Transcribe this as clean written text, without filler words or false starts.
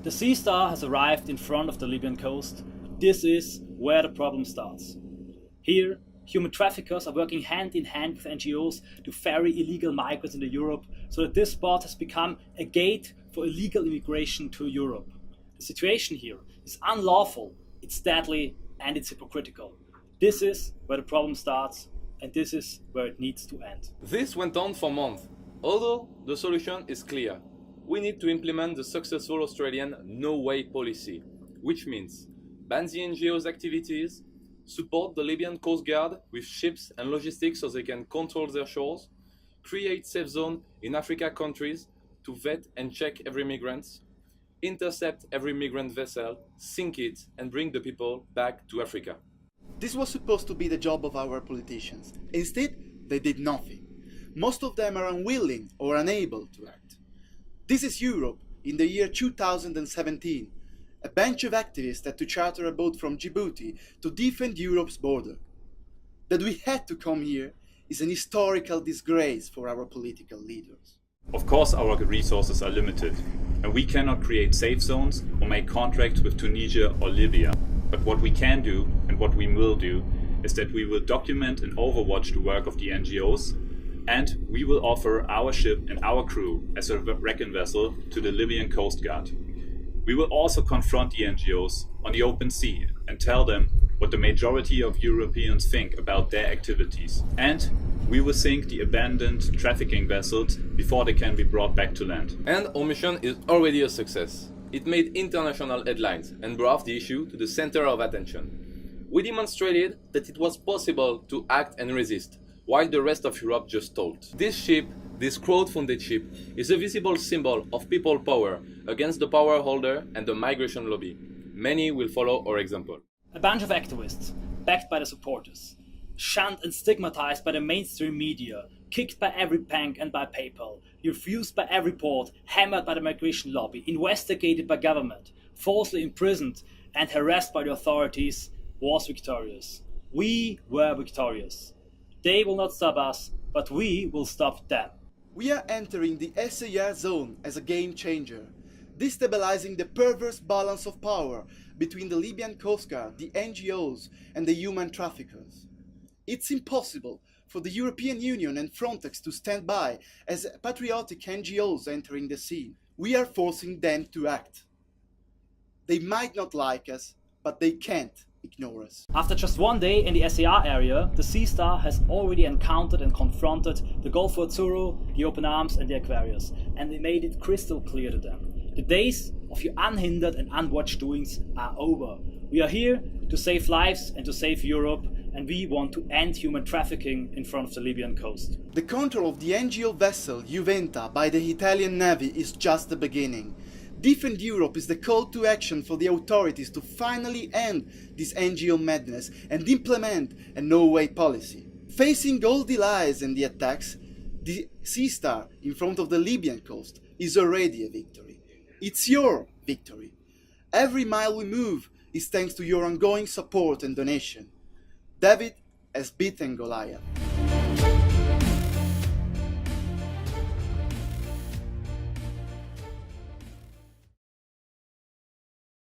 The sea star has arrived in front of the Libyan coast. This is where the problem starts. Here, human traffickers are working hand in hand with NGOs to ferry illegal migrants into Europe, so that this spot has become a gate for illegal immigration to Europe. The situation here is unlawful, it's deadly, and it's hypocritical. This is where the problem starts, and this is where it needs to end. This went on for months, although the solution is clear. We need to implement the successful Australian no-way policy, which means ban the NGO's activities, support the Libyan Coast Guard with ships and logistics so they can control their shores, create safe zones in Africa countries to vet and check every migrant, intercept every migrant vessel, sink it, and bring the people back to Africa. This was supposed to be the job of our politicians. Instead, they did nothing. Most of them are unwilling or unable to act. This is Europe in the year 2017. A bunch of activists had to charter a boat from Djibouti to defend Europe's border. That we had to come here is an historical disgrace for our political leaders. Of course our resources are limited, and we cannot create safe zones or make contracts with Tunisia or Libya. But what we can do, and what we will do, is that we will document and overwatch the work of the NGOs, and we will offer our ship and our crew as a wrecking vessel to the Libyan Coast Guard. We will also confront the NGOs on the open sea and tell them what the majority of Europeans think about their activities. And we will sink the abandoned trafficking vessels before they can be brought back to land. And our mission is already a success. It made international headlines and brought the issue to the center of attention. We demonstrated that it was possible to act and resist, while the rest of Europe just stalled. This ship, this crowd-funded ship, is a visible symbol of people power against the power holder and the migration lobby. Many will follow our example. A bunch of activists, backed by the supporters, shunned and stigmatized by the mainstream media, kicked by every bank and by PayPal, refused by every port, hammered by the migration lobby, investigated by government, falsely imprisoned and harassed by the authorities, was victorious. We were victorious. They will not stop us, but we will stop them. We are entering the SAR zone as a game changer, destabilizing the perverse balance of power between the Libyan Coast Guard, the NGOs, and the human traffickers. It's impossible for the European Union and Frontex to stand by as patriotic NGOs entering the scene. We are forcing them to act. They might not like us, but they can't ignore us. After just one day in the SAR area, the Sea Star has already encountered and confronted the Gulf for Unsere, the Open Arms and the Aquarius, and they made it crystal clear to them. The days of your unhindered and unwatched doings are over. We are here to save lives and to save Europe, and we want to end human trafficking in front of the Libyan coast. The control of the NGO vessel Juventa by the Italian Navy is just the beginning. Defend Europe is the call to action for the authorities to finally end this NGO madness and implement a no-way policy. Facing all the lies and the attacks, the Sea Star in front of the Libyan coast is already a victory. It's your victory. Every mile we move is thanks to your ongoing support and donation. David has beaten Goliath.